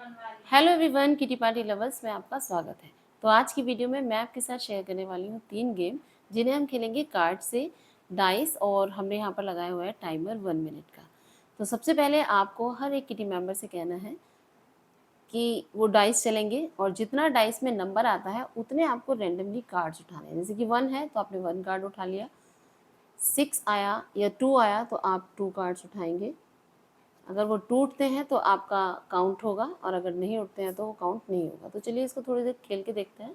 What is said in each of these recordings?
Hello everyone, kitty party lovers में आपका स्वागत है। तो आज की वीडियो में मैं आपके साथ शेयर करने वाली हूँ 3 गेम जिन्हें हम खेलेंगे कार्ड से, डाइस और हमने यहाँ पर लगाया हुआ है टाइमर 1 मिनट का। तो सबसे पहले आपको हर एक किटी मेंबर से कहना है कि वो डाइस चलेंगे और जितना डाइस में नंबर आता है उतने आपको रेंडमली कार्ड्स उठाने हैं। जैसे कि 1 है तो आपने 1 कार्ड उठा लिया, 6 आया या 2 आया तो आप 2 कार्ड्स उठाएंगे। अगर वो टूटते हैं तो आपका काउंट होगा और अगर नहीं उठते हैं तो वो काउंट नहीं होगा। तो चलिए इसको थोड़ी देर खेल के देखते हैं।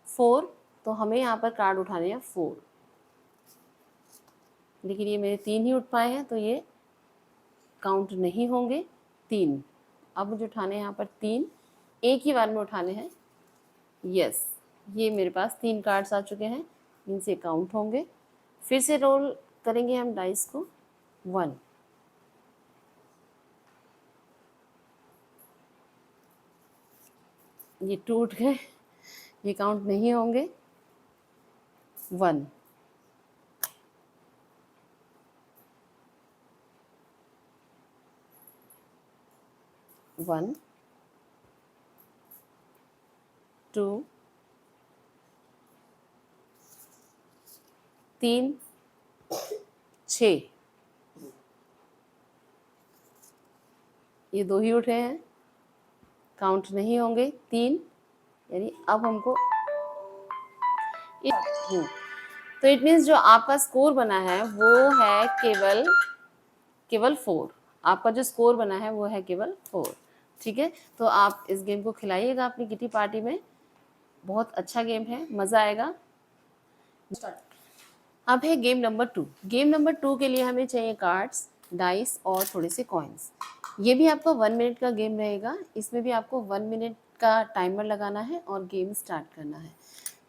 4, तो हमें यहाँ पर कार्ड उठाने हैं 4, लेकिन ये मेरे 3 ही उठ पाए हैं तो ये काउंट नहीं होंगे। 3, अब मुझे उठाने हैं यहाँ पर 3, एक ही बार में उठाने हैं। यस, ये मेरे पास 3 कार्ड्स आ चुके हैं, इनसे काउंट होंगे। फिर से रोल करेंगे हम डाइस को। 1, ये टूट गए, ये काउंट नहीं होंगे। 1, 1, 2, 3, 6, ये 2 ही उठे हैं, काउंट नहीं होंगे। 3, यानी अब हमको तो इट मीन्स जो आपका स्कोर बना है वो है केवल 4। आपका जो स्कोर बना है वो है केवल 4। ठीक है, तो आप इस गेम को खिलाइएगा अपनी किटी पार्टी में, बहुत अच्छा गेम है, मज़ा आएगा। अब है गेम नंबर 2। गेम नंबर 2 के लिए हमें चाहिए कार्ड्स, डाइस और थोड़े से कॉइन्स। ये भी आपका 1 मिनट का गेम रहेगा। इसमें भी आपको 1 मिनट का टाइमर लगाना है और गेम स्टार्ट करना है।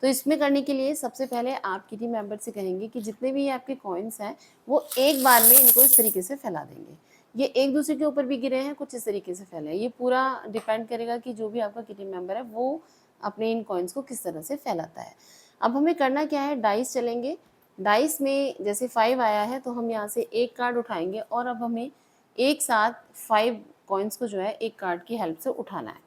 तो इसमें करने के लिए सबसे पहले आप किटी मेंबर से कहेंगे कि जितने भी आपके कॉइन्स हैं वो एक बार में इनको इस तरीके से फैला देंगे। ये एक दूसरे के ऊपर भी गिरे हैं, कुछ इस तरीके से फैले हैं। ये पूरा डिपेंड करेगा कि जो भी आपका किटी मेंबर है वो अपने इन कॉइन्स को किस तरह से फैलाता है। अब हमें करना क्या है, डाइस चलेंगे। डाइस में जैसे 5 आया है तो हम यहाँ से एक कार्ड उठाएंगे और अब हमें एक साथ 5 कॉइन्स को जो है एक कार्ड की हेल्प से उठाना है।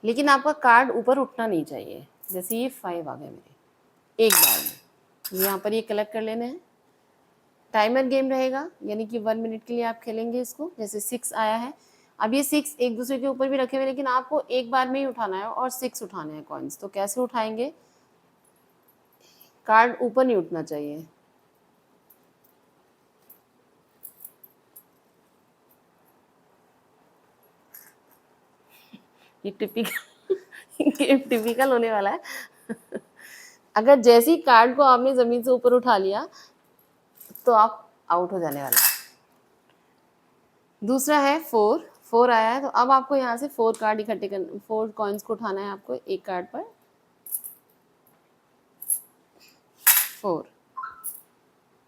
लेकिन आपका कार्ड ऊपर उठना नहीं चाहिए। जैसे ये 5 आ गए मेरे एक बार में, यहाँ पर ये कलेक्ट कर लेने हैं। टाइमर गेम रहेगा, यानी कि 1 मिनट के लिए आप खेलेंगे इसको। जैसे 6 आया है, अब ये 6 एक दूसरे के ऊपर भी रखे हुए, लेकिन आपको एक बार में ही उठाना है और 6 उठाने हैं कॉइन्स। तो कैसे उठाएंगे, कार्ड ऊपर नहीं उठना चाहिए। ये टिपिकल होने वाला है। अगर जैसे ही कार्ड को आपने जमीन से ऊपर उठा लिया तो आप आउट हो जाने वाले हैं। दूसरा है 4 आया है, तो अब आपको यहाँ से 4 कार्ड इकट्ठे कर 4 कॉइन्स को उठाना है आपको एक कार्ड पर। 4,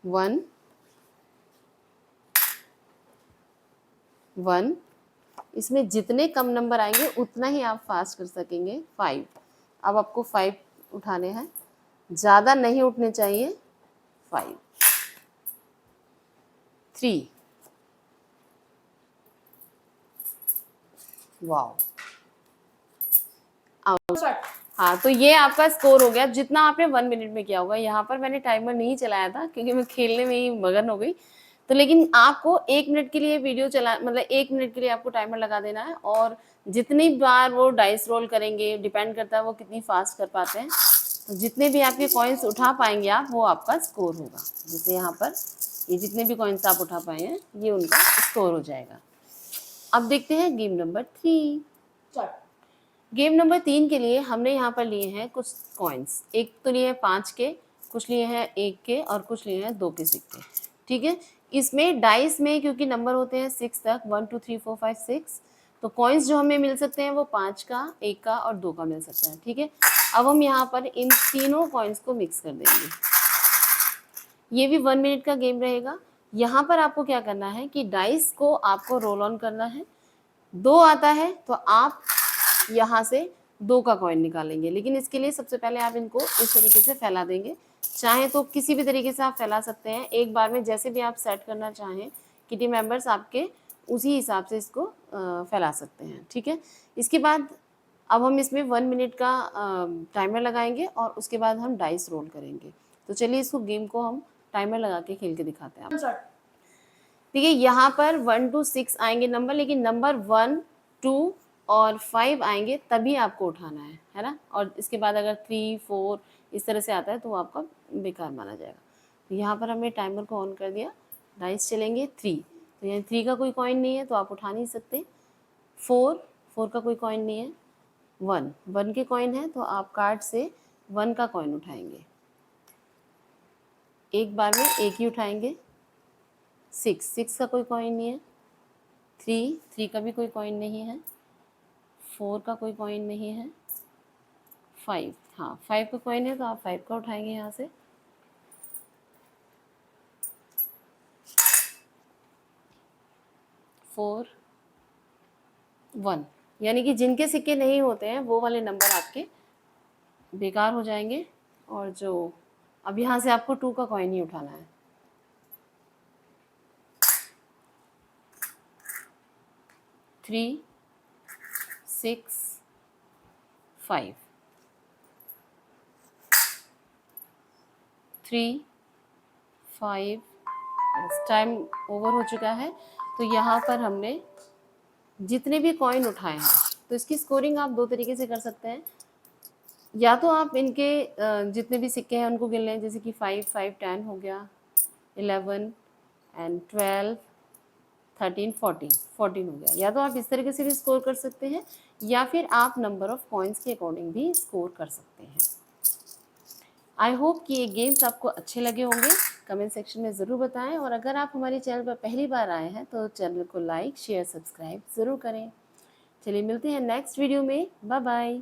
1, 1, इसमें जितने कम नंबर आएंगे उतना ही आप फास्ट कर सकेंगे। 5, अब आपको 5 उठाने हैं, ज़्यादा नहीं उठने चाहिए। 5, 3, वाओ, हाँ, तो ये आपका स्कोर हो गया जितना आपने 1 मिनट में किया होगा। यहाँ पर मैंने टाइमर नहीं चलाया था क्योंकि मैं खेलने में ही मगन हो गई। तो लेकिन आपको 1 मिनट के लिए वीडियो चला मतलब 1 मिनट के लिए आपको टाइमर लगा देना है और जितनी बार वो डाइस रोल करेंगे डिपेंड करता है वो कितनी फास्ट कर पाते हैं। तो जितने भी आपके कॉइन्स उठा पाएंगे आप, वो आपका स्कोर होगा। जैसे यहाँ पर ये जितने भी कॉइन्स आप उठा पाए हैं ये उनका स्कोर हो जाएगा। अब देखते हैं गेम नंबर 3। गेम नंबर 3 के लिए हमने यहाँ पर लिए हैं कुछ कॉइन्स। एक तो लिए हैं 5 के, कुछ लिए हैं 1 के और कुछ लिए हैं 2 के सिक्के। ठीक है, इसमें डाइस में क्योंकि नंबर होते हैं 6 तक, 1 2 3 4 5 6, तो कॉइन्स जो हमें मिल सकते हैं वो 5 का, 1 का और 2 का मिल सकता है। ठीक है, अब हम यहाँ पर इन तीनों कॉइन्स को मिक्स कर देंगे। ये भी 1 मिनट का गेम रहेगा। यहाँ पर आपको क्या करना है कि डाइस को आपको रोल ऑन करना है। 2 आता है तो आप यहाँ से 2 का कॉइन निकालेंगे, लेकिन इसके लिए सबसे पहले आप इनको इस तरीके से फैला देंगे। चाहे तो किसी भी तरीके से आप फैला सकते हैं, एक बार में जैसे भी आप सेट करना चाहें किटी मेंबर्स आपके उसी हिसाब से इसको फैला सकते हैं, ठीक है। इसके बाद अब हम इसमें 1 मिनट का टाइमर लगाएंगे और उसके बाद हम डाइस रोल करेंगे। तो चलिए इसको गेम को हम टाइमर लगा के खेल के दिखाते हैं आप। ठीक है, यहाँ पर 1 to 6 आएंगे नंबर, लेकिन नंबर 1, 2 और 5 आएंगे तभी आपको उठाना है ना। और इसके बाद अगर 3, 4 इस तरह से आता है तो वो आपका बेकार माना जाएगा। तो यहाँ पर हमने टाइमर को ऑन कर दिया, डाइस चलेंगे 3, तो यहाँ 3 का कोई कॉइन नहीं है तो आप उठा नहीं सकते। 4 का कोई कॉइन नहीं है। 1 के कॉइन है तो आप कार्ड से 1 का कॉइन उठाएंगे, एक बार में एक ही उठाएंगे। 6 का कोई कॉइन नहीं है। 3 का भी कोई कॉइन नहीं है। 4 का कोई कॉइन नहीं है। 5, हाँ 5 का कॉइन है तो आप 5 का उठाएंगे यहाँ से। 4, 1, यानी कि जिनके सिक्के नहीं होते हैं वो वाले नंबर आपके बेकार हो जाएंगे। और जो अब यहाँ से आपको 2 का कॉइन ही उठाना है। 3, 6, 5, 3, 5, टाइम ओवर हो चुका है। तो यहाँ पर हमने जितने भी कॉइन उठाए हैं, तो इसकी स्कोरिंग आप 2 तरीके से कर सकते हैं। या तो आप इनके जितने भी सिक्के हैं उनको गिन लें, जैसे कि 5, 5, 10 हो गया, 11 एंड 12, 13, 14 हो गया। या तो आप इस तरीके से भी स्कोर कर सकते हैं या फिर आप नंबर ऑफ कॉइन्स के अकॉर्डिंग भी स्कोर कर सकते हैं। आई होप कि ये गेम्स आपको अच्छे लगे होंगे। कमेंट सेक्शन में ज़रूर बताएं, और अगर आप हमारे चैनल पर पहली बार आए हैं तो चैनल को लाइक, शेयर, सब्सक्राइब ज़रूर करें। चलिए मिलते हैं नेक्स्ट वीडियो में। Bye bye.